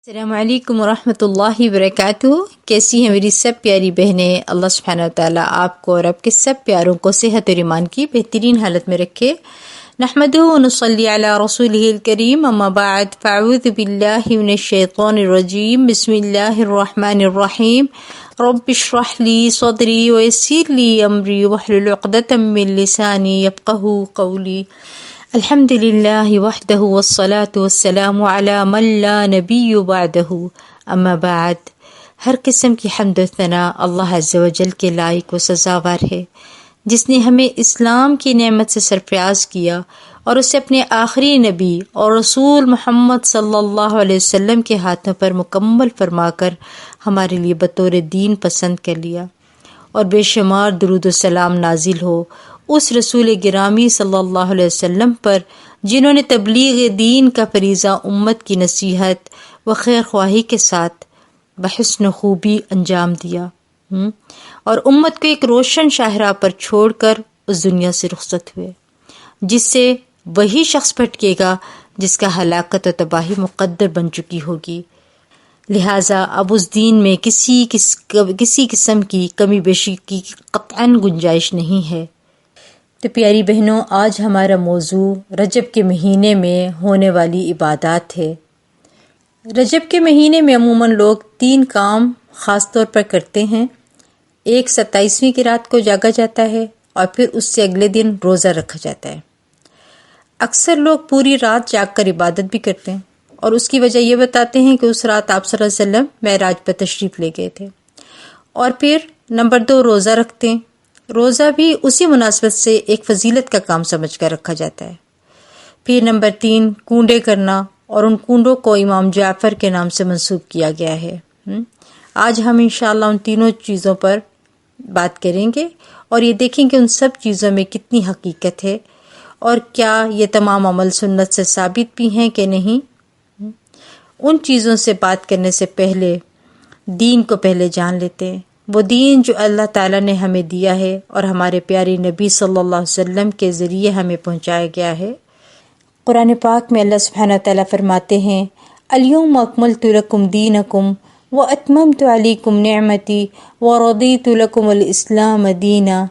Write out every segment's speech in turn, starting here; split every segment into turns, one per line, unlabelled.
السلام علیکم ورحمۃ اللہ وبرکاتہ۔ کیسی ہیں میری سب پیاری بہنیں؟ اللہ سبحانہ وتعالیٰ آپ کو اور آپ کے سب پیاروں کو صحت اور ایمان کی بہترین حالت میں رکھے۔ نحمدہ و نصلی علی رسولہ الکریم، اما بعد، فاعوذ باللہ من الشیطان الرجیم، بسم اللہ الرحمن الرحیم۔ رب اشرح لی صدری ویسر لی امری واحلل عقدۃ من لسانی یفقہوا قولی۔ الحمد للہ وحدہ والصلاة والسلام علی من لا نبی بعدہ، اما بعد۔ ہر قسم کی حمد و ثنا اللہ عز و جل کے لائق و سزاوار ہے، جس نے ہمیں اسلام کی نعمت سے سرفراز کیا اور اسے اپنے آخری نبی اور رسول محمد صلی اللہ علیہ وسلم کے ہاتھوں پر مکمل فرما کر ہمارے لیے بطور دین پسند کر لیا، اور بے شمار درود و سلام نازل ہو اس رسول گرامی صلی اللہ علیہ وسلم پر، جنہوں نے تبلیغ دین کا فریضہ امت کی نصیحت و خیر خواہی کے ساتھ بحسن خوبی انجام دیا اور امت کو ایک روشن شاہراہ پر چھوڑ کر اس دنیا سے رخصت ہوئے، جس سے وہی شخص بھٹکے گا جس کا ہلاکت و تباہی مقدر بن چکی ہوگی۔ لہٰذا اب اس دین میں کسی قسم کی کمی بیشی کی قطعاً گنجائش نہیں ہے۔ تو پیاری بہنوں، آج ہمارا موضوع رجب کے مہینے میں ہونے والی عبادات ہے۔ رجب کے مہینے میں عموماً لوگ 3 کام خاص طور پر کرتے ہیں۔ ایک 27ویں کی رات کو جاگا جاتا ہے اور پھر اس سے اگلے دن روزہ رکھا جاتا ہے۔ اکثر لوگ پوری رات جاگ کر عبادت بھی کرتے ہیں، اور اس کی وجہ یہ بتاتے ہیں کہ اس رات آپ صلی اللہ علیہ وسلم معراج پر تشریف لے گئے تھے۔ اور پھر نمبر 2 روزہ رکھتے ہیں۔ روزہ بھی اسی مناسبت سے ایک فضیلت کا کام سمجھ کر رکھا جاتا ہے۔ پھر نمبر 3 کنڈے کرنا، اور ان کنڈوں کو امام جعفر کے نام سے منسوب کیا گیا ہے۔ آج ہم انشاءاللہ ان تینوں چیزوں پر بات کریں گے اور یہ دیکھیں کہ ان سب چیزوں میں کتنی حقیقت ہے، اور کیا یہ تمام عمل سنت سے ثابت بھی ہیں کہ نہیں۔ ان چیزوں سے بات کرنے سے پہلے دین کو پہلے جان لیتے ہیں، وہ دین جو اللہ تعالیٰ نے ہمیں دیا ہے اور ہمارے پیارے نبی صلی اللہ علیہ وسلم کے ذریعے ہمیں پہنچایا گیا ہے۔ قرآن پاک میں اللہ سبحانہ تعالیٰ فرماتے ہیں، الیوم اکملت لکم دینکم واتممت علیکم نعمتی ورضیت لکم الاسلام دینا۔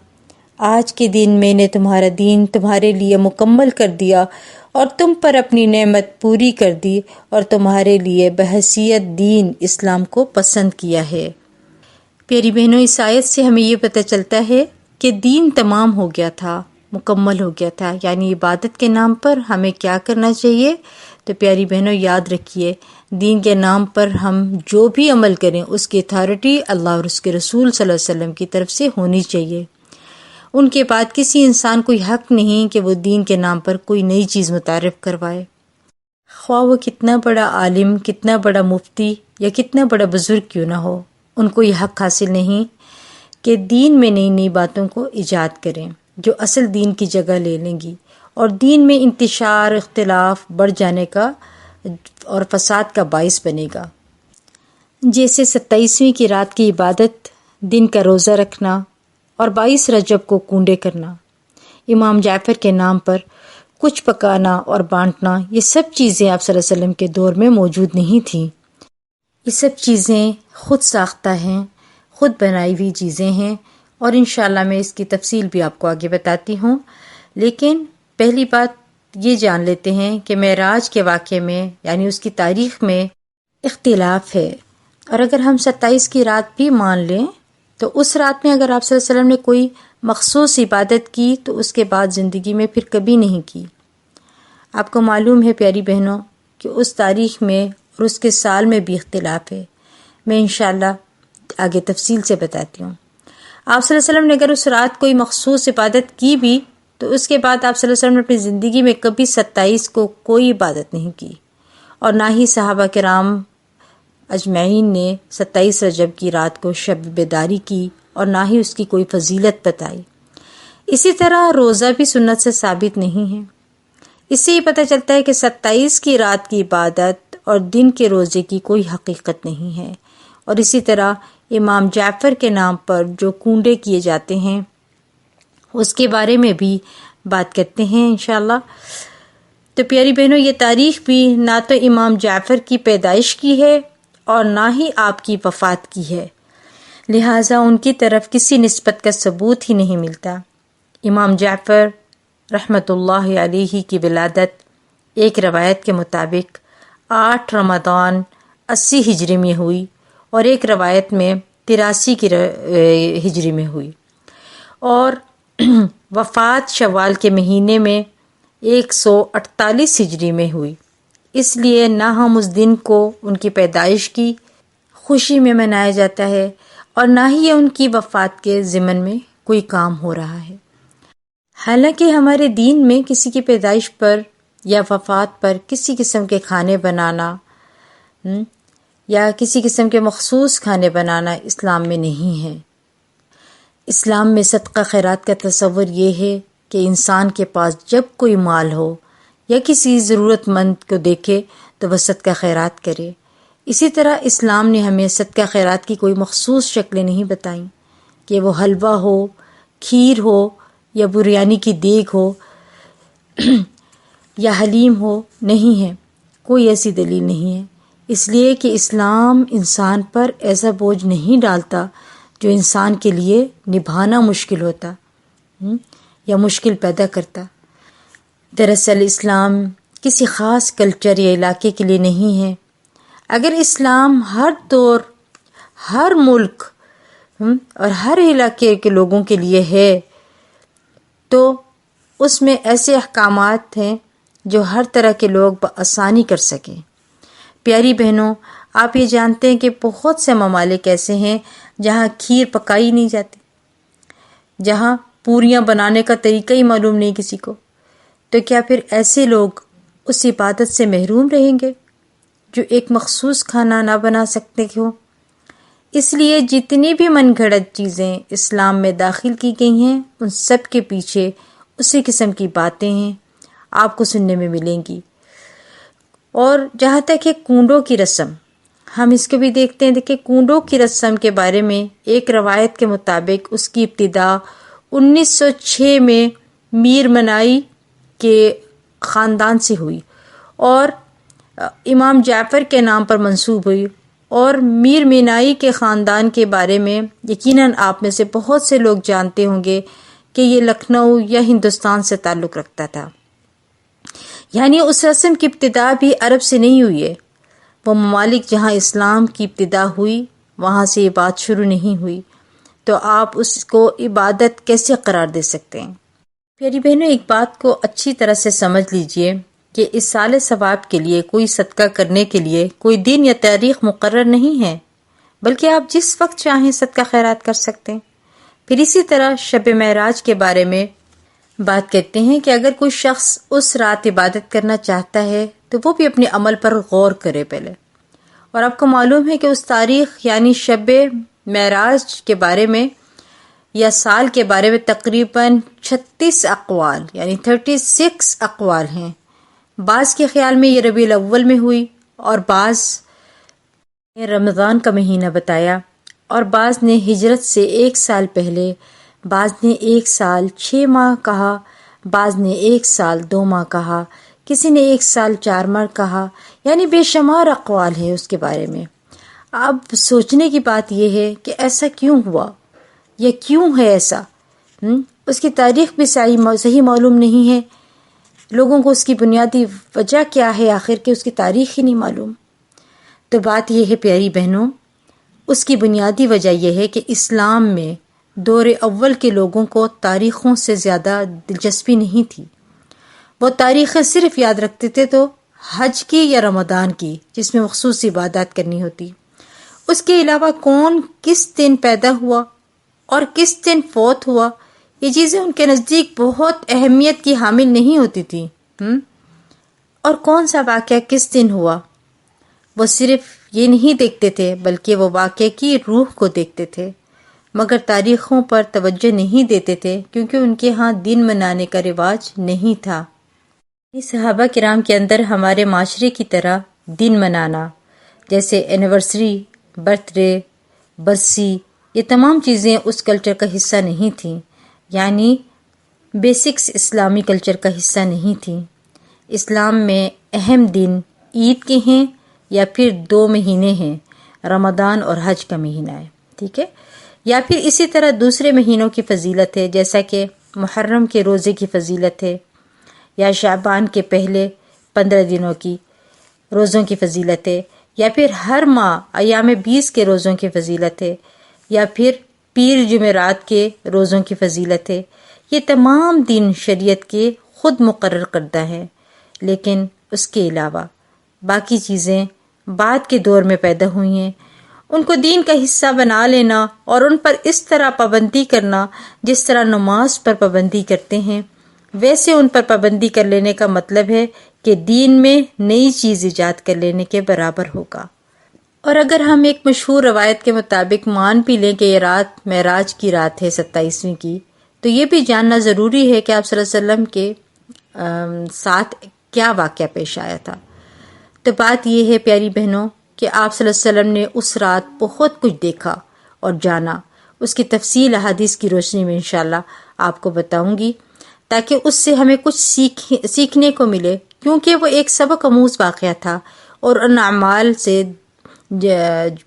آج کے دن میں نے تمہارا دین تمہارے لیے مکمل کر دیا اور تم پر اپنی نعمت پوری کر دی، اور تمہارے لیے بحیثیت دین اسلام کو پسند کیا ہے۔ پیاری بہنوں، اس آیت سے ہمیں یہ پتہ چلتا ہے کہ دین تمام ہو گیا تھا، مکمل ہو گیا تھا، یعنی عبادت کے نام پر ہمیں کیا کرنا چاہیے؟ تو پیاری بہنوں یاد رکھیے، دین کے نام پر ہم جو بھی عمل کریں اس کی اتھارٹی اللہ اور اس کے رسول صلی اللہ علیہ وسلم کی طرف سے ہونی چاہیے۔ ان کے بعد کسی انسان کوئی حق نہیں کہ وہ دین کے نام پر کوئی نئی چیز متعارف کروائے، خواہ وہ کتنا بڑا عالم، کتنا بڑا مفتی یا کتنا بڑا بزرگ کیوں نہ ہو۔ ان کو یہ حق حاصل نہیں کہ دین میں نئی نئی باتوں کو ایجاد کریں جو اصل دین کی جگہ لے لیں گی، اور دین میں انتشار، اختلاف بڑھ جانے کا اور فساد کا باعث بنے گا۔ جیسے 27ویں کی رات کی عبادت، دن کا روزہ رکھنا، اور 22 رجب کو کنڈے کرنا، امام جعفر کے نام پر کچھ پکانا اور بانٹنا، یہ سب چیزیں آپ صلی اللہ علیہ وسلم کے دور میں موجود نہیں تھیں۔ یہ سب چیزیں خود ساختہ ہیں، خود بنائی ہوئی چیزیں ہیں، اور انشاءاللہ میں اس کی تفصیل بھی آپ کو آگے بتاتی ہوں۔ لیکن پہلی بات یہ جان لیتے ہیں کہ معراج کے واقعے میں، یعنی اس کی تاریخ میں اختلاف ہے، اور اگر ہم 27 کی رات بھی مان لیں تو اس رات میں اگر آپ صلی اللہ علیہ وسلم نے کوئی مخصوص عبادت کی تو اس کے بعد زندگی میں پھر کبھی نہیں کی۔ آپ کو معلوم ہے پیاری بہنوں کہ اس تاریخ میں اور اس کے سال میں بھی اختلاف ہے، میں انشاءاللہ آگے تفصیل سے بتاتی ہوں۔ آپ صلی اللہ علیہ وسلم نے اگر اس رات کوئی مخصوص عبادت کی بھی تو اس کے بعد آپ صلی اللہ علیہ وسلم نے اپنی زندگی میں کبھی 27 کو کوئی عبادت نہیں کی، اور نہ ہی صحابہ کرام اجمعین نے 27 رجب کی رات کو شب بیداری کی، اور نہ ہی اس کی کوئی فضیلت بتائی۔ اسی طرح روزہ بھی سنت سے ثابت نہیں ہے۔ اس سے یہ پتہ چلتا ہے کہ 27 کی رات کی عبادت اور دن کے روزے کی کوئی حقیقت نہیں ہے۔ اور اسی طرح امام جعفر کے نام پر جو کنڈے کیے جاتے ہیں اس کے بارے میں بھی بات کرتے ہیں انشاءاللہ۔ تو پیاری بہنوں، یہ تاریخ بھی نہ تو امام جعفر کی پیدائش کی ہے اور نہ ہی آپ کی وفات کی ہے، لہٰذا ان کی طرف کسی نسبت کا ثبوت ہی نہیں ملتا۔ امام جعفر رحمۃ اللہ علیہ کی ولادت ایک روایت کے مطابق 8 رمضان 80 ہجری میں ہوئی اور ایک روایت میں 83 کی ہجری میں ہوئی، اور وفات شوال کے مہینے میں 148 ہجری میں ہوئی۔ اس لیے نہ ہم اس دن کو ان کی پیدائش کی خوشی میں منایا جاتا ہے اور نہ ہی ان کی وفات کے ضمن میں کوئی کام ہو رہا ہے۔ حالانکہ ہمارے دین میں کسی کی پیدائش پر یا وفات پر کسی قسم کے کھانے بنانا یا کسی قسم کے مخصوص کھانے بنانا اسلام میں نہیں ہے۔ اسلام میں صدقہ خیرات کا تصور یہ ہے کہ انسان کے پاس جب کوئی مال ہو یا کسی ضرورت مند کو دیکھے تو وہ صدقہ خیرات کرے۔ اسی طرح اسلام نے ہمیں صدقہ خیرات کی کوئی مخصوص شکلیں نہیں بتائیں کہ وہ حلوہ ہو، کھیر ہو یا بریانی کی دیگ ہو یا حلیم ہو، نہیں ہے، کوئی ایسی دلیل نہیں ہے، اس لیے کہ اسلام انسان پر ایسا بوجھ نہیں ڈالتا جو انسان کے لیے نبھانا مشکل ہوتا یا مشکل پیدا کرتا۔ دراصل اسلام کسی خاص کلچر یا علاقے کے لیے نہیں ہے۔ اگر اسلام ہر دور، ہر ملک اور ہر علاقے کے لوگوں کے لیے ہے تو اس میں ایسے احکامات ہیں جو ہر طرح کے لوگ بآسانی کر سکیں۔ پیاری بہنوں، آپ یہ جانتے ہیں کہ بہت سے ممالک ایسے ہیں جہاں کھیر پکائی نہیں جاتی، جہاں پوریاں بنانے کا طریقہ ہی معلوم نہیں کسی کو، تو کیا پھر ایسے لوگ اس عبادت سے محروم رہیں گے جو ایک مخصوص کھانا نہ بنا سکتے ہو؟ اس لیے جتنی بھی من گھڑت چیزیں اسلام میں داخل کی گئی ہیں ان سب کے پیچھے اسی قسم کی باتیں ہیں، آپ کو سننے میں ملیں گی۔ اور جہاں تک ہے کنڈوں کی رسم، ہم اس کو بھی دیکھتے ہیں۔ دیکھیں، کنڈوں کی رسم کے بارے میں ایک روایت کے مطابق اس کی ابتدا 1906 میں میر منائی کے خاندان سے ہوئی اور امام جعفر کے نام پر منسوب ہوئی، اور میر مینائی کے خاندان کے بارے میں یقیناً آپ میں سے بہت سے لوگ جانتے ہوں گے کہ یہ لکھنؤ یا ہندوستان سے تعلق رکھتا تھا، یعنی اس رسم کی ابتدا بھی عرب سے نہیں ہوئی ہے۔ وہ ممالک جہاں اسلام کی ابتدا ہوئی وہاں سے یہ بات شروع نہیں ہوئی، تو آپ اس کو عبادت کیسے قرار دے سکتے ہیں؟ پیاری بہنوں، ایک بات کو اچھی طرح سے سمجھ لیجئے کہ اس سال ثواب کے لیے کوئی صدقہ کرنے کے لیے کوئی دن یا تاریخ مقرر نہیں ہے، بلکہ آپ جس وقت چاہیں صدقہ خیرات کر سکتے ہیں۔ پھر اسی طرح شب معراج کے بارے میں بات کرتے ہیں کہ اگر کوئی شخص اس رات عبادت کرنا چاہتا ہے تو وہ بھی اپنے عمل پر غور کرے پہلے۔ اور آپ کو معلوم ہے کہ اس تاریخ یعنی شب معراج کے بارے میں یا سال کے بارے میں تقریباً 36 اقوال یعنی 36 اقوال ہیں۔ بعض کے خیال میں یہ ربیع الاول میں ہوئی، اور بعض نے رمضان کا مہینہ بتایا، اور بعض نے ہجرت سے 1 سال پہلے، بعض نے 1 سال 6 ماہ کہا، بعض نے 1 سال 2 ماہ کہا، کسی نے 1 سال 4 ماہ کہا، یعنی بے شمار اقوال ہیں اس کے بارے میں۔ اب سوچنے کی بات یہ ہے کہ ایسا کیوں ہوا یا کیوں ہے ایسا؟ اس کی تاریخ بھی صحیح معلوم نہیں ہے، لوگوں کو اس کی بنیادی وجہ کیا ہے آخر کہ اس کی تاریخ ہی نہیں معلوم۔ تو بات یہ ہے پیاری بہنوں، اس کی بنیادی وجہ یہ ہے کہ اسلام میں دور اول کے لوگوں کو تاریخوں سے زیادہ دلچسپی نہیں تھی۔ وہ تاریخیں صرف یاد رکھتے تھے تو حج کی یا رمضان کی، جس میں مخصوص عبادات کرنی ہوتی۔ اس کے علاوہ کون کس دن پیدا ہوا اور کس دن فوت ہوا، یہ چیزیں ان کے نزدیک بہت اہمیت کی حامل نہیں ہوتی تھی۔ اور کون سا واقعہ کس دن ہوا، وہ صرف یہ نہیں دیکھتے تھے بلکہ وہ واقعے کی روح کو دیکھتے تھے، مگر تاریخوں پر توجہ نہیں دیتے تھے کیونکہ ان کے ہاں دن منانے کا رواج نہیں تھا۔ صحابہ کرام کے اندر ہمارے معاشرے کی طرح دن منانا، جیسے اینیورسری، برتھ ڈے، برسی، یہ تمام چیزیں اس کلچر کا حصہ نہیں تھیں، یعنی بیسکس اسلامی کلچر کا حصہ نہیں تھیں۔ اسلام میں اہم دن عید کے ہیں یا پھر 2 مہینے ہیں، رمضان اور حج کا مہینہ ہے، ٹھیک ہے، یا پھر اسی طرح دوسرے مہینوں کی فضیلت ہے، جیسا کہ محرم کے روزے کی فضیلت ہے، یا شعبان کے پہلے 15 دنوں کی روزوں کی فضیلت ہے، یا پھر ہر ماہ ایام 20 کے روزوں کی فضیلت ہے، یا پھر پیر جمعرات کے روزوں کی فضیلت ہے۔ یہ تمام دن شریعت کے خود مقرر کردہ ہیں، لیکن اس کے علاوہ باقی چیزیں بعد کے دور میں پیدا ہوئی ہیں۔ ان کو دین کا حصہ بنا لینا اور ان پر اس طرح پابندی کرنا جس طرح نماز پر پابندی کرتے ہیں، ویسے ان پر پابندی کر لینے کا مطلب ہے کہ دین میں نئی چیز ایجاد کر لینے کے برابر ہوگا۔ اور اگر ہم ایک مشہور روایت کے مطابق مان بھی لیں کہ یہ رات معراج کی رات ہے 27ویں کی، تو یہ بھی جاننا ضروری ہے کہ آپ صلی اللہ علیہ وسلم کے ساتھ کیا واقعہ پیش آیا تھا۔ تو بات یہ ہے پیاری بہنوں کہ آپ صلی اللہ علیہ وسلم نے اس رات بہت کچھ دیکھا اور جانا۔ اس کی تفصیل احادیث کی روشنی میں انشاءاللہ آپ کو بتاؤں گی، تاکہ اس سے ہمیں کچھ سیکھنے کو ملے، کیونکہ وہ ایک سبق آموز واقعہ تھا، اور ان اعمال سے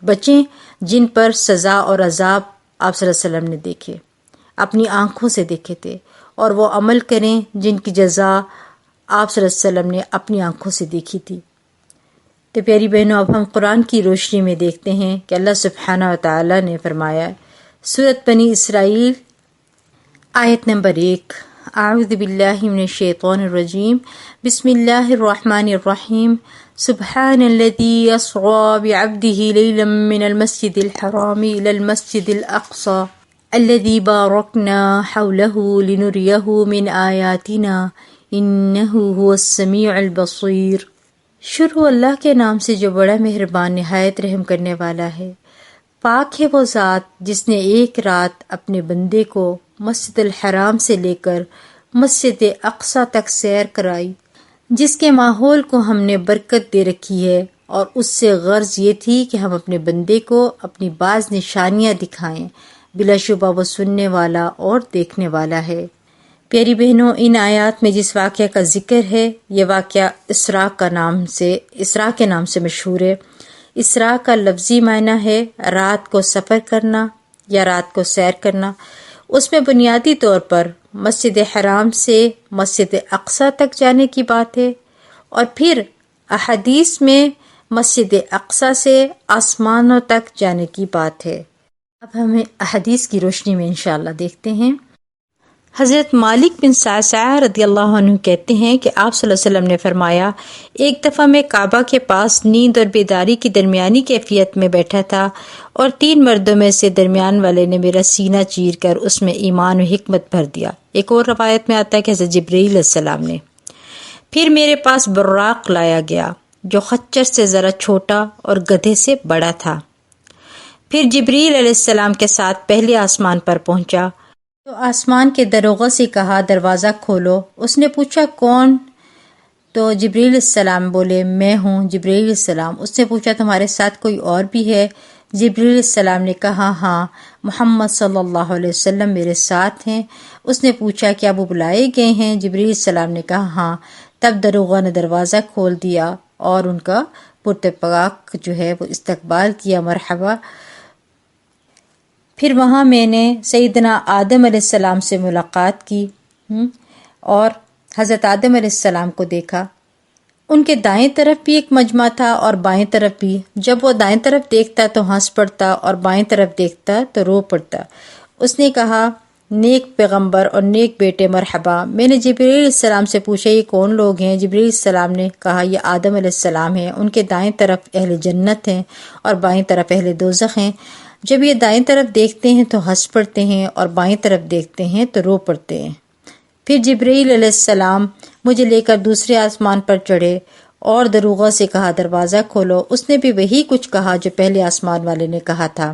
بچیں جن پر سزا اور عذاب آپ صلی اللہ علیہ وسلم نے دیکھے، اپنی آنکھوں سے دیکھے تھے، اور وہ عمل کریں جن کی جزا آپ صلی اللہ علیہ وسلم نے اپنی آنکھوں سے دیکھی تھی۔ تو پیاری بہنوں، اب ہم قرآن کی روشنی میں دیکھتے ہیں کہ اللہ سبحانہ و تعالی نے فرمایا، سورۃ بنی اسرائیل آیت نمبر 1، اعوذ باللہ من الشیطان الرجیم، بسم اللہ الرحمن الرحیم، سبحان الذی اسری بعبدہ لیلا من المسجد الحرام الی المسجد الاقصی الذی بارکنا حولہ لنریہ من آیاتنا انہ هو السمیع البصیر۔ شروع اللہ کے نام سے جو بڑا مہربان نہایت رحم کرنے والا ہے۔ پاک ہے وہ ذات جس نے ایک رات اپنے بندے کو مسجد الحرام سے لے کر مسجد اقصی تک سیر کرائی، جس کے ماحول کو ہم نے برکت دے رکھی ہے، اور اس سے غرض یہ تھی کہ ہم اپنے بندے کو اپنی بعض نشانیاں دکھائیں، بلا شبہ وہ سننے والا اور دیکھنے والا ہے۔ پیاری بہنوں، ان آیات میں جس واقعہ کا ذکر ہے، یہ واقعہ اسراء کے نام سے مشہور ہے۔ اسراء کا لفظی معنی ہے رات کو سفر کرنا یا رات کو سیر کرنا۔ اس میں بنیادی طور پر مسجد حرام سے مسجد اقصی تک جانے کی بات ہے، اور پھر احادیث میں مسجد اقصی سے آسمانوں تک جانے کی بات ہے۔ اب ہمیں احادیث کی روشنی میں انشاءاللہ دیکھتے ہیں۔ حضرت مالک بن صعصعہ رضی اللہ عنہ کہتے ہیں کہ آپ صلی اللہ علیہ وسلم نے فرمایا، ایک دفعہ میں کعبہ کے پاس نیند اور بیداری کی درمیانی کیفیت میں بیٹھا تھا، اور 3 مردوں میں سے درمیان والے نے میرا سینہ چیر کر اس میں ایمان و حکمت بھر دیا۔ ایک اور روایت میں آتا ہے کہ حضرت جبرائیل علیہ السلام نے۔ پھر میرے پاس براق لایا گیا جو خچر سے ذرا چھوٹا اور گدھے سے بڑا تھا۔ پھر جبرائیل علیہ السلام کے ساتھ پہلے آسمان پر پہنچا تو آسمان کے دروغہ سے کہا، دروازہ کھولو۔ اس نے پوچھا، کون؟ تو جبرائیل علیہ السلام بولے، میں ہوں جبرائیل علیہ السلام۔ اس نے پوچھا، تمہارے ساتھ کوئی اور بھی ہے؟ جبرائیل علیہ السلام نے کہا، ہاں، محمد صلی اللہ علیہ وسلم میرے ساتھ ہیں۔ اس نے پوچھا، کیا وہ بلائے گئے ہیں؟ جبرائیل علیہ السلام نے کہا، ہاں۔ تب دروغہ نے دروازہ کھول دیا اور ان کا پرتپاک جو ہے وہ استقبال کیا، مرحبا۔ پھر وہاں میں نے سیدنا آدم علیہ السلام سے ملاقات کی اور حضرت آدم علیہ السلام کو دیکھا۔ ان کے دائیں طرف بھی ایک مجمع تھا اور بائیں طرف بھی۔ جب وہ دائیں طرف دیکھتا تو ہنس پڑتا اور بائیں طرف دیکھتا تو رو پڑتا۔ اس نے کہا، نیک پیغمبر اور نیک بیٹے مرحبا۔ میں نے جبرائیل علیہ السلام سے پوچھا، یہ کون لوگ ہیں؟ جبرائیل علیہ السلام نے کہا، یہ آدم علیہ السلام ہیں، ان کے دائیں طرف اہل جنت ہیں اور بائیں طرف اہل دوزخ ہیں۔ جب یہ دائیں طرف دیکھتے ہیں تو ہنس پڑتے ہیں اور بائیں طرف دیکھتے ہیں تو رو پڑتے ہیں۔ پھر جبرائیل علیہ السلام مجھے لے کر دوسرے آسمان پر چڑھے اور دروغہ سے کہا، دروازہ کھولو۔ اس نے بھی وہی کچھ کہا جو پہلے آسمان والے نے کہا تھا،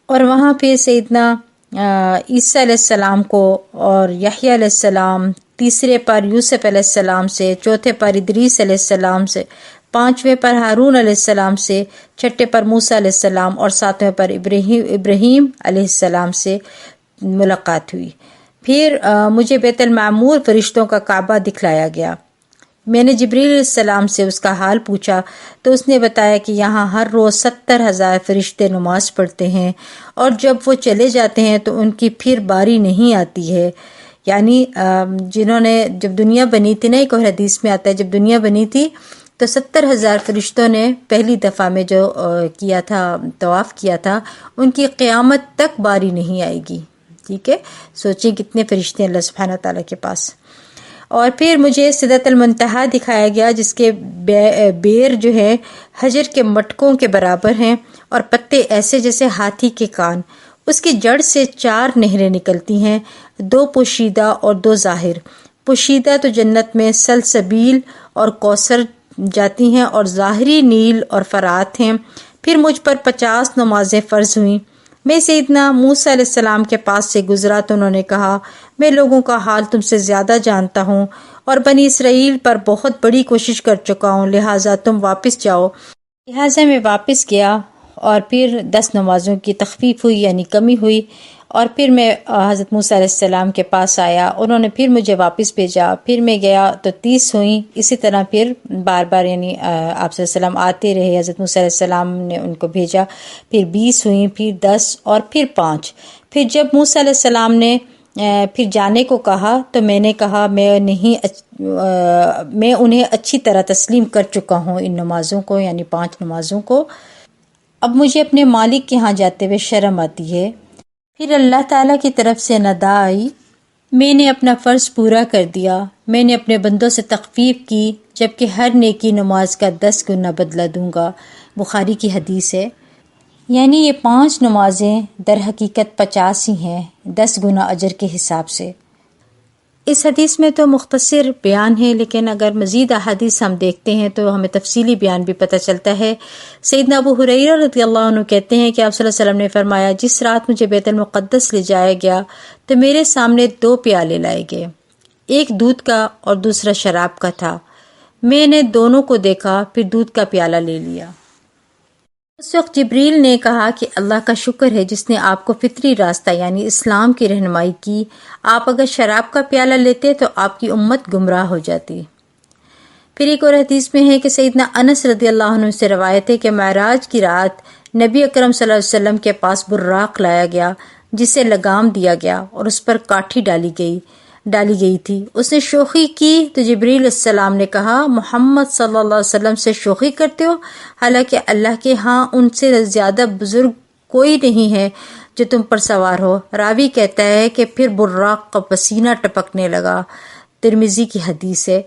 اور وہاں پہ سیدنا عیسیٰ علیہ السلام کو اور یحییٰ علیہ السلام، تیسرے پر یوسف علیہ السلام سے، چوتھے پر ادریس علیہ السلام سے، پانچویں پر ہارون علیہ السلام سے، چھٹے پر موسیٰ علیہ السلام اور ساتویں پر ابراہیم علیہ السلام سے ملاقات ہوئی۔ پھر مجھے بیت المعمور فرشتوں کا کعبہ دکھلایا گیا۔ میں نے جبریل علیہ السلام سے اس کا حال پوچھا تو اس نے بتایا کہ یہاں ہر روز 70,000 فرشتے نماز پڑھتے ہیں، اور جب وہ چلے جاتے ہیں تو ان کی پھر باری نہیں آتی ہے۔ یعنی جنہوں نے جب دنیا بنی تھی نا، ایک اور حدیث میں آتا ہے جب دنیا بنی تھی تو 70,000 فرشتوں نے پہلی دفعہ میں جو کیا تھا، طواف کیا تھا، ان کی قیامت تک باری نہیں آئے گی۔ ٹھیک ہے، سوچیں کتنے فرشتے ہیں اللہ سبحانہ تعالیٰ کے پاس۔ اور پھر مجھے سدرۃ المنتہا دکھایا گیا، جس کے بیر جو ہے حجر کے مٹکوں کے برابر ہیں، اور پتے ایسے جیسے ہاتھی کے کان۔ اس کی جڑ سے 4 نہریں نکلتی ہیں، 2 پوشیدہ اور 2 ظاہر۔ پوشیدہ تو جنت میں سلسبیل اور کوثر جاتی ہیں، اور ظاہری نیل اور فرات ہیں۔ پھر مجھ پر 50 نمازیں فرض ہوئیں۔ میں سیدنا موسیٰ علیہ السلام کے پاس سے گزرا تو انہوں نے کہا، میں لوگوں کا حال تم سے زیادہ جانتا ہوں اور بنی اسرائیل پر بہت بڑی کوشش کر چکا ہوں، لہٰذا تم واپس جاؤ۔ لہٰذا میں واپس گیا، اور پھر 10 نمازوں کی تخفیف ہوئی، یعنی کمی ہوئی، اور پھر میں حضرت موسیٰ علیہ السلام کے پاس آیا، انہوں نے پھر مجھے واپس بھیجا، پھر میں گیا تو 30 ہوئیں۔ اسی طرح پھر بار بار یعنی آپ صلی اللہ علیہ وسلم آتے رہے، حضرت موسیٰ علیہ السلام نے ان کو بھیجا، پھر 20 ہوئیں، پھر 10 اور پھر 5۔ پھر جب موسیٰ علیہ السلام نے پھر جانے کو کہا تو میں نے کہا میں انہیں اچھی طرح تسلیم کر چکا ہوں، ان نمازوں کو یعنی 5 نمازوں کو، اب مجھے اپنے مالک کے ہاں جاتے ہوئے شرم آتی ہے۔ پھر اللہ تعالیٰ کی طرف سے ندا آئی، میں نے اپنا فرض پورا کر دیا، میں نے اپنے بندوں سے تخفیف کی، جبکہ ہر نیکی نماز کا 10 گنا بدلہ دوں گا۔ بخاری کی حدیث ہے۔ یعنی یہ 5 نمازیں در حقیقت 50 ہی ہیں، 10 گنا اجر کے حساب سے۔ اس حدیث میں تو مختصر بیان ہے، لیکن اگر مزید احادیث ہم دیکھتے ہیں تو ہمیں تفصیلی بیان بھی پتہ چلتا ہے۔ سیدنا ابو ہریرہ رضی اللہ عنہ کہتے ہیں کہ آپ صلی اللہ علیہ وسلم نے فرمایا، جس رات مجھے بیت المقدس لے جایا گیا تو میرے سامنے 2 پیالے لائے گئے، ایک دودھ کا اور دوسرا شراب کا تھا۔ میں نے دونوں کو دیکھا، پھر دودھ کا پیالہ لے لیا۔ اس وقت جبریل نے کہا کہ اللہ کا شکر ہے جس نے آپ کو فطری راستہ یعنی اسلام کی رہنمائی کی، آپ اگر شراب کا پیالہ لیتے تو آپ کی امت گمراہ ہو جاتی۔ پھر ایک اور حدیث میں ہے کہ سیدنا انس رضی اللہ عنہ سے روایت ہے کہ معراج کی رات نبی اکرم صلی اللہ علیہ وسلم کے پاس براق لایا گیا، جسے لگام دیا گیا اور اس پر کاٹھی ڈالی گئی تھی۔ اس نے شوخی کی تو جبریل علیہ السلام نے کہا، محمد صلی اللہ علیہ وسلم سے شوخی کرتے ہو، حالانکہ اللہ کے ہاں ان سے زیادہ بزرگ کوئی نہیں ہے جو تم پر سوار ہو۔ راوی کہتا ہے کہ پھر براق کا پسینہ ٹپکنے لگا۔ ترمذی کی حدیث ہے۔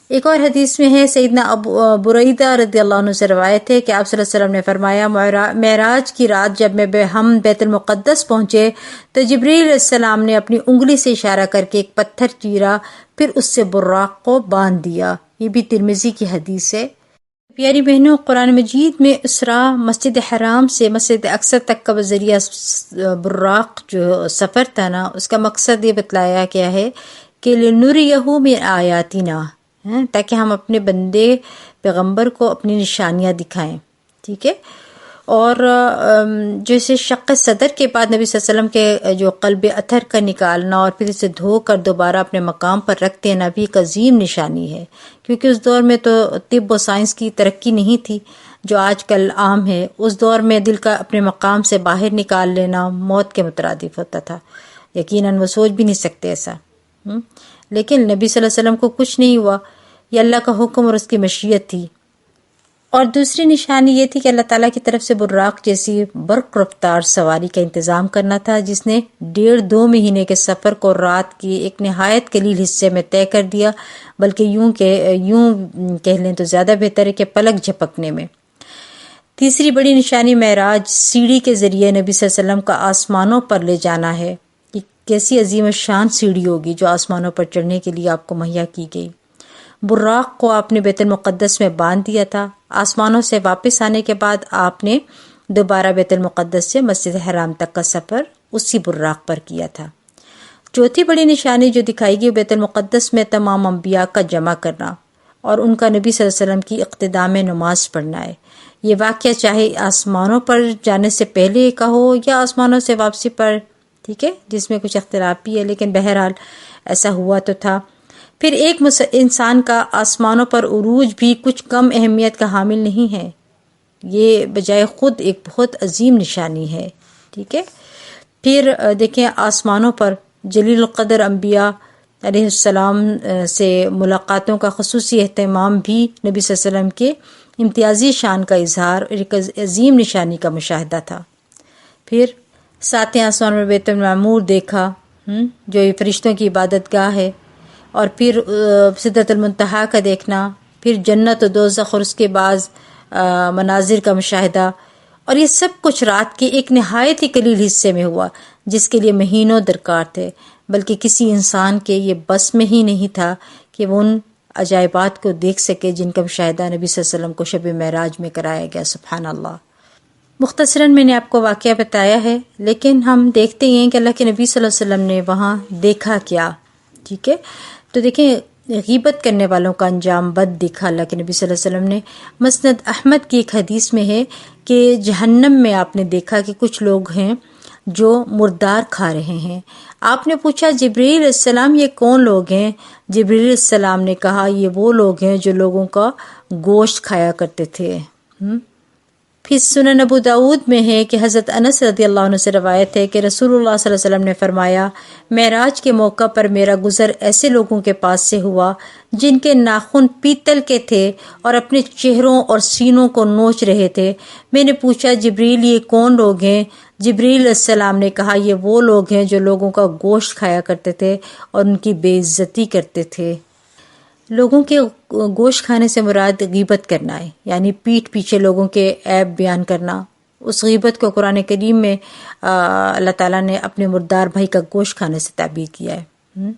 ایک اور حدیث میں ہے، سیدنا ابو بریدہ رضی اللہ عنہ سے روایت ہے کہ آپ صلی اللہ علیہ وسلم نے فرمایا، معراج کی رات جب ہم بیت المقدس پہنچے تو جبریل علیہ السلام نے اپنی انگلی سے اشارہ کر کے ایک پتھر چیرا، پھر اس سے براق کو باندھ دیا۔ یہ بھی ترمذی کی حدیث ہے۔ پیاری بہنوں، قرآن مجید میں اسرا مسجد حرام سے مسجد اقصی تک کا بذریعہ براق جو سفر تھا نا، اس کا مقصد یہ بتلایا گیا ہے کہ لِنُرِيَهُ مِنْ آیاتنا، تاکہ ہم اپنے بندے پیغمبر کو اپنی نشانیاں دکھائیں۔ ٹھیک ہے، اور جیسے شق صدر کے بعد نبی صلی اللہ علیہ وسلم کے جو قلب اتھر کا نکالنا اور پھر اسے دھو کر دوبارہ اپنے مقام پر رکھ دینا بھی ایک عظیم نشانی ہے، کیونکہ اس دور میں تو طب و سائنس کی ترقی نہیں تھی جو آج کل عام ہے۔ اس دور میں دل کا اپنے مقام سے باہر نکال لینا موت کے مترادف ہوتا تھا، یقیناً وہ سوچ بھی نہیں سکتے ایسا۔ لیکن نبی صلی اللہ علیہ وسلم کو کچھ نہیں ہوا، یہ اللہ کا حکم اور اس کی مشیت تھی۔ اور دوسری نشانی یہ تھی کہ اللہ تعالیٰ کی طرف سے براق جیسی برق رفتار سواری کا انتظام کرنا تھا، جس نے 1.5-2 مہینے کے سفر کو رات کی ایک نہایت قلیل حصے میں طے کر دیا، بلکہ یوں کہہ لیں تو زیادہ بہتر ہے کہ پلک جھپکنے میں۔ تیسری بڑی نشانی معراج سیڑھی کے ذریعے نبی صلی اللہ علیہ وسلم کا آسمانوں پر لے جانا ہے۔ یہ کیسی عظیم الشان سیڑھی ہوگی جو آسمانوں پر چڑھنے کے لیے آپ کو مہیا کی گئی۔ براق کو آپ نے بیت المقدس میں باندھ دیا تھا۔ آسمانوں سے واپس آنے کے بعد آپ نے دوبارہ بیت المقدس سے مسجد حرام تک کا سفر اسی براق پر کیا تھا۔ چوتھی بڑی نشانی جو دکھائی گئی بیت المقدس میں تمام انبیاء کا جمع کرنا اور ان کا نبی صلی اللہ علیہ وسلم کی اقتداء میں نماز پڑھنا ہے۔ یہ واقعہ چاہے آسمانوں پر جانے سے پہلے کا ہو یا آسمانوں سے واپسی پر، ٹھیک ہے، جس میں کچھ اختلاف بھی ہے، لیکن بہرحال ایسا ہوا تو تھا۔ پھر ایک انسان کا آسمانوں پر عروج بھی کچھ کم اہمیت کا حامل نہیں ہے، یہ بجائے خود ایک بہت عظیم نشانی ہے. ٹھیک ہے. پھر دیکھیں آسمانوں پر جلیل القدر انبیاء علیہ السلام سے ملاقاتوں کا خصوصی اہتمام بھی نبی صلی اللہ علیہ وسلم کے امتیازی شان کا اظہار اور ایک عظیم نشانی کا مشاہدہ تھا. پھر ساتیں آسمان میں بیت المعمور دیکھا، جو یہ فرشتوں کی عبادت گاہ ہے، اور پھر سدرۃ المنتہا کا دیکھنا، پھر جنت و دوزخ اور اس کے بعض مناظر کا مشاہدہ، اور یہ سب کچھ رات کے ایک نہایت ہی قلیل حصے میں ہوا جس کے لیے مہینوں درکار تھے، بلکہ کسی انسان کے یہ بس میں ہی نہیں تھا کہ وہ ان عجائبات کو دیکھ سکے جن کا مشاہدہ نبی صلی اللہ علیہ وسلم کو شب معراج میں کرایا گیا. سبحان اللہ. مختصراً میں نے آپ کو واقعہ بتایا ہے، لیکن ہم دیکھتے ہیں کہ اللہ کے نبی صلی اللہ علیہ وسلم نے وہاں دیکھا کیا. ٹھیک ہے. تو دیکھیں غیبت کرنے والوں کا انجام بد دیکھا اللہ کے نبی صلی اللہ علیہ وسلم نے. مسند احمد کی ایک حدیث میں ہے کہ جہنم میں آپ نے دیکھا کہ کچھ لوگ ہیں جو مردار کھا رہے ہیں. آپ نے پوچھا جبرائیل علیہ السلام یہ کون لوگ ہیں؟ جبرائیل علیہ السلام نے کہا یہ وہ لوگ ہیں جو لوگوں کا گوشت کھایا کرتے تھے. پھر سنن ابو داود میں ہے کہ حضرت انس رضی اللہ عنہ سے روایت ہے کہ رسول اللہ صلی اللہ علیہ وسلم نے فرمایا معراج کے موقع پر میرا گزر ایسے لوگوں کے پاس سے ہوا جن کے ناخن پیتل کے تھے اور اپنے چہروں اور سینوں کو نوچ رہے تھے. میں نے پوچھا جبریل یہ کون لوگ ہیں؟ جبریل علیہ السلام نے کہا یہ وہ لوگ ہیں جو لوگوں کا گوشت کھایا کرتے تھے اور ان کی بے عزتی کرتے تھے. لوگوں کے گوشت کھانے سے مراد غیبت کرنا ہے، یعنی پیٹھ پیچھے لوگوں کے عیب بیان کرنا. اس غیبت کو قرآن کریم میں اللہ تعالیٰ نے اپنے مردار بھائی کا گوشت کھانے سے تعبیر کیا ہے.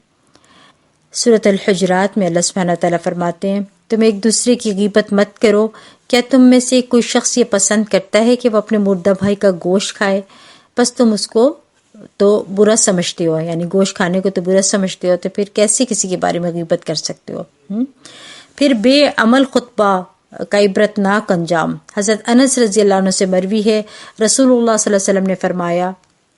سورۃ الحجرات میں اللہ سبحانہ تعالیٰ فرماتے ہیں تم ایک دوسرے کی غیبت مت کرو. کیا تم میں سے کوئی شخص یہ پسند کرتا ہے کہ وہ اپنے مردہ بھائی کا گوشت کھائے؟ بس تم اس کو تو برا سمجھتے ہو، یعنی گوشت کھانے کو تو برا سمجھتے ہو، تو پھر کیسے کسی کے بارے میں غیبت کر سکتے ہو؟ پھر بے عمل خطبہ کا عبرتناک انجام. حضرت انس رضی اللہ عنہ سے مروی ہے رسول اللہ صلی اللہ علیہ وسلم نے فرمایا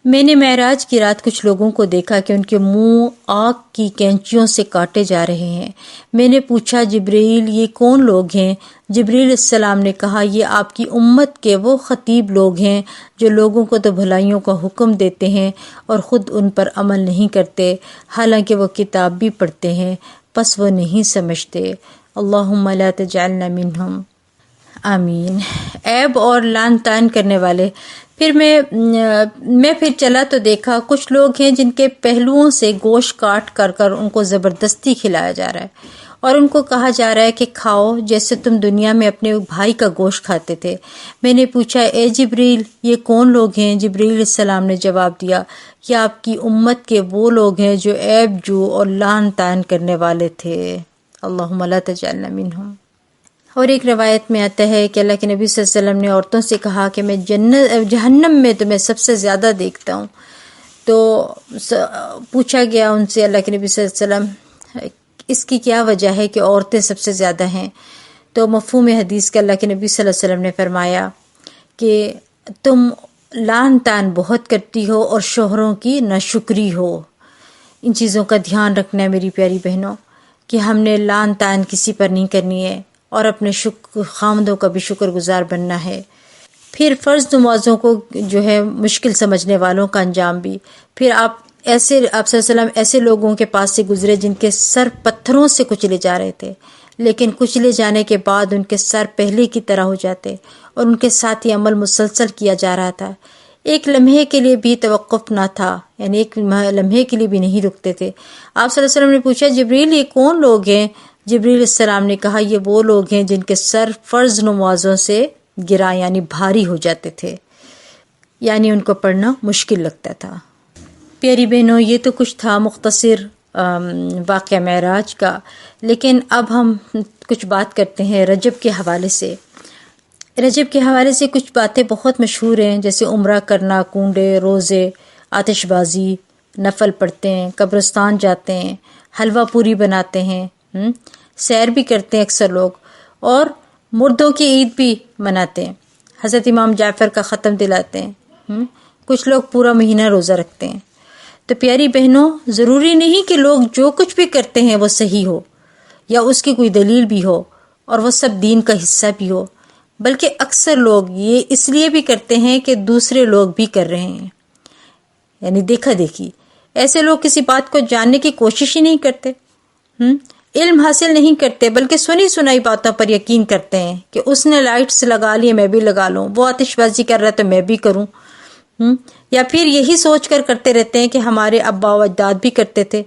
میں نے معراج کی رات کچھ لوگوں کو دیکھا کہ ان کے منہ آگ کی کینچیوں سے کاٹے جا رہے ہیں. میں نے پوچھا جبرائیل یہ کون لوگ ہیں؟ جبرائیل علیہ السلام نے کہا یہ آپ کی امت کے وہ خطیب لوگ ہیں جو لوگوں کو تو بھلائیوں کا حکم دیتے ہیں اور خود ان پر عمل نہیں کرتے، حالانکہ وہ کتاب بھی پڑھتے ہیں پس وہ نہیں سمجھتے. اللہم لا تجعلنا منہم. آمین. عیب اور لعن طعن کرنے والے. پھر میں پھر چلا تو دیکھا کچھ لوگ ہیں جن کے پہلوؤں سے گوشت کاٹ کر ان کو زبردستی کھلایا جا رہا ہے اور ان کو کہا جا رہا ہے کہ کھاؤ جیسے تم دنیا میں اپنے بھائی کا گوشت کھاتے تھے. میں نے پوچھا اے جبریل یہ کون لوگ ہیں؟ جبریل علیہ السلام نے جواب دیا کہ آپ کی امت کے وہ لوگ ہیں جو عیب جو اور لعن طعن کرنے والے تھے. اللہم لا تجعلنا منہم. اور ایک روایت میں آتا ہے کہ اللہ کے نبی صلی اللہ علیہ وسلم نے عورتوں سے کہا کہ میں جہنم میں تمہیں سب سے زیادہ دیکھتا ہوں. تو پوچھا گیا ان سے اللہ کے نبی صلی اللہ علیہ وسلم اس کی کیا وجہ ہے کہ عورتیں سب سے زیادہ ہیں؟ تو مفہوم حدیث کے اللہ کے نبی صلی اللہ علیہ وسلم نے فرمایا کہ تم لعن طعن بہت کرتی ہو اور شوہروں کی ناشکری ہو. ان چیزوں کا دھیان رکھنا ہے میری پیاری بہنوں کہ ہم نے لعن طعن کسی پر نہیں کرنی ہے اور اپنے خامدوں کا بھی شکر گزار بننا ہے. پھر فرض نمازوں کو جو ہے مشکل سمجھنے والوں کا انجام بھی. پھر آپ صلی اللہ علیہ وسلم ایسے لوگوں کے پاس سے گزرے جن کے سر پتھروں سے کچلے جا رہے تھے، لیکن کچلے جانے کے بعد ان کے سر پہلے کی طرح ہو جاتے اور ان کے ساتھ ہی عمل مسلسل کیا جا رہا تھا. ایک لمحے کے لیے بھی توقف نہ تھا، یعنی ایک لمحے کے لیے بھی نہیں رکتے تھے. آپ صلی اللہ علیہ وسلم نے پوچھا جبریل یہ کون لوگ ہیں؟ جبریل علیہ السلام نے کہا یہ وہ لوگ ہیں جن کے سر فرض نمازوں سے گرا یعنی بھاری ہو جاتے تھے، یعنی ان کو پڑھنا مشکل لگتا تھا. پیاری بہنوں یہ تو کچھ تھا مختصر واقعہ معراج کا، لیکن اب ہم کچھ بات کرتے ہیں رجب کے حوالے سے. رجب کے حوالے سے کچھ باتیں بہت مشہور ہیں، جیسے عمرہ کرنا، کنڈے، روزے، آتش بازی، نفل پڑھتے ہیں، قبرستان جاتے ہیں، حلوہ پوری بناتے ہیں، سیر بھی کرتے ہیں اکثر لوگ، اور مردوں کی عید بھی مناتے ہیں، حضرت امام جعفر کا ختم دلاتے ہیں، کچھ لوگ پورا مہینہ روزہ رکھتے ہیں. تو پیاری بہنوں، ضروری نہیں کہ لوگ جو کچھ بھی کرتے ہیں وہ صحیح ہو یا اس کی کوئی دلیل بھی ہو اور وہ سب دین کا حصہ بھی ہو، بلکہ اکثر لوگ یہ اس لیے بھی کرتے ہیں کہ دوسرے لوگ بھی کر رہے ہیں، یعنی دیکھا دیکھی۔ ایسے لوگ کسی بات کو جاننے کی کوشش ہی نہیں کرتے، علم حاصل نہیں کرتے، بلکہ سنی سنائی باتوں پر یقین کرتے ہیں کہ اس نے لائٹس لگا لی میں بھی لگا لوں، وہ آتش بازی کر رہا ہے تو میں بھی کروں، یا پھر یہی سوچ کر کرتے رہتے ہیں کہ ہمارے ابا و اجداد بھی کرتے تھے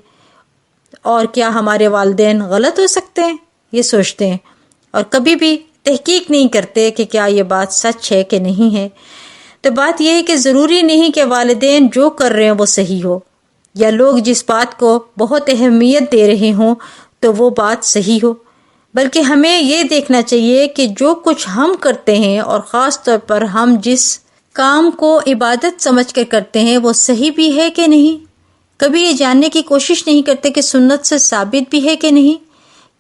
اور کیا ہمارے والدین غلط ہو سکتے ہیں، یہ سوچتے ہیں، اور کبھی بھی تحقیق نہیں کرتے کہ کیا یہ بات سچ ہے کہ نہیں ہے۔ تو بات یہ ہے کہ ضروری نہیں کہ والدین جو کر رہے ہیں وہ صحیح ہو، یا لوگ جس بات کو بہت اہمیت دے رہے ہوں تو وہ بات صحیح ہو، بلکہ ہمیں یہ دیکھنا چاہیے کہ جو کچھ ہم کرتے ہیں اور خاص طور پر ہم جس کام کو عبادت سمجھ کر کرتے ہیں وہ صحیح بھی ہے کہ نہیں۔ کبھی یہ جاننے کی کوشش نہیں کرتے کہ سنت سے ثابت بھی ہے کہ نہیں،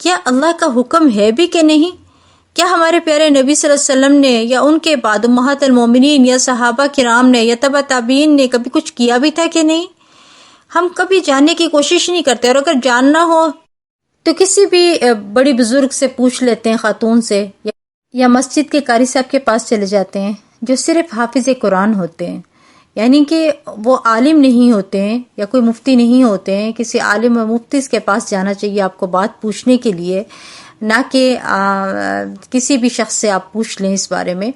کیا اللہ کا حکم ہے بھی کہ نہیں، کیا ہمارے پیارے نبی صلی اللہ علیہ وسلم نے یا ان کے بعد امہات المومنین یا صحابہ کرام نے یا تبع تابعین نے کبھی کچھ کیا بھی تھا کہ نہیں۔ ہم کبھی جاننے کی کوشش نہیں کرتے، اور اگر جاننا ہو تو کسی بھی بڑی بزرگ سے پوچھ لیتے ہیں، خاتون سے، یا مسجد کے قاری صاحب کے پاس چلے جاتے ہیں جو صرف حافظ قرآن ہوتے ہیں، یعنی کہ وہ عالم نہیں ہوتے ہیں یا کوئی مفتی نہیں ہوتے ہیں۔ کسی عالم و مفتی کے پاس جانا چاہیے آپ کو بات پوچھنے کے لیے، نہ کہ کسی بھی شخص سے آپ پوچھ لیں اس بارے میں۔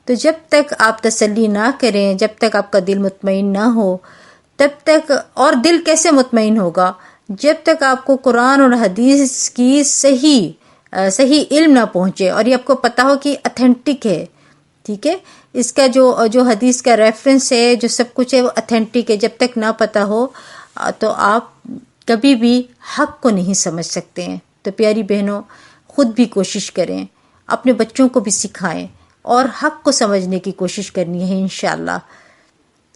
تو جب تک آپ تسلی نہ کریں، جب تک آپ کا دل مطمئن نہ ہو، تب تک، اور دل کیسے مطمئن ہوگا جب تک آپ کو قرآن اور حدیث کی صحیح علم نہ پہنچے اور یہ آپ کو پتہ ہو کہ اتھینٹک ہے، ٹھیک ہے، اس کا جو حدیث کا ریفرنس ہے، جو سب کچھ ہے وہ اتھینٹک ہے۔ جب تک نہ پتہ ہو تو آپ کبھی بھی حق کو نہیں سمجھ سکتے ہیں۔ تو پیاری بہنوں، خود بھی کوشش کریں، اپنے بچوں کو بھی سکھائیں اور حق کو سمجھنے کی کوشش کرنی ہے انشاءاللہ،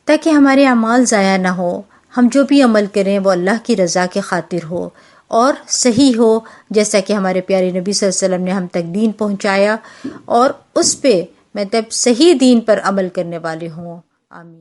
تاکہ ہمارے اعمال ضائع نہ ہو، ہم جو بھی عمل کریں وہ اللہ کی رضا کے خاطر ہو اور صحیح ہو، جیسا کہ ہمارے پیارے نبی صلی اللہ علیہ وسلم نے ہم تک دین پہنچایا، اور اس پہ مطلب صحیح دین پر عمل کرنے والے ہوں۔ آمین۔